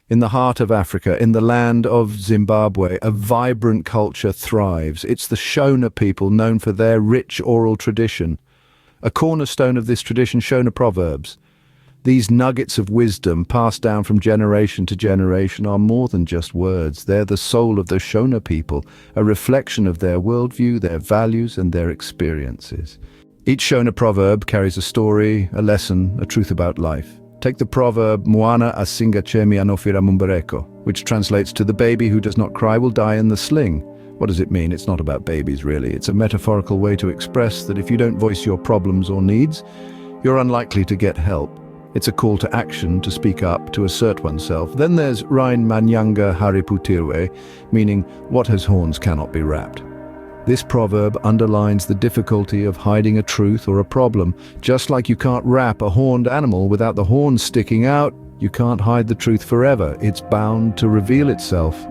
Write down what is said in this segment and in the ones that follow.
In the heart of Africa, in the land of Zimbabwe, a vibrant culture thrives. It's the Shona people, known for their rich oral tradition. A cornerstone of this tradition, Shona proverbs. These nuggets of wisdom passed down from generation to generation are more than just words. They're the soul of the Shona people, a reflection of their worldview, their values, and their experiences. Each Shona proverb carries a story, a lesson, a truth about life. Take the proverb, Mwana asinga chemi anofira mumbereko, which translates to the baby who does not cry will die in the sling. What does it mean? It's not about babies, really. It's a metaphorical way to express that if you don't voice your problems or needs, you're unlikely to get help. It's a call to action, to speak up, to assert oneself. Then there's Rhine Manyanga Hariputirwe, meaning what has horns cannot be wrapped. This proverb underlines the difficulty of hiding a truth or a problem. Just like you can't wrap a horned animal without the horns sticking out, you can't hide the truth forever. It's bound to reveal itself.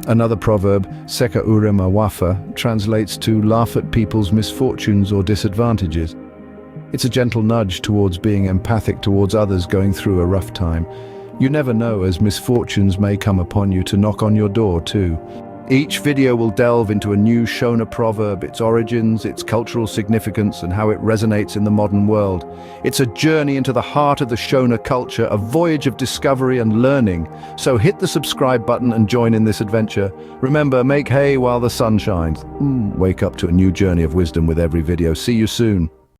Another proverb, Seka ure mawafa, translates to laugh at people's misfortunes or disadvantages. It's a gentle nudge towards being empathic towards others going through a rough time. You never know, as misfortunes may come upon you to knock on your door too. Each video will delve into a new Shona proverb, its origins, its cultural significance, and how it resonates in the modern world. It's a journey into the heart of the Shona culture, a voyage of discovery and learning. So hit the subscribe button and join in this adventure. Remember, make hay while the sun shines. Wake up to a new journey of wisdom with every video. See you soon.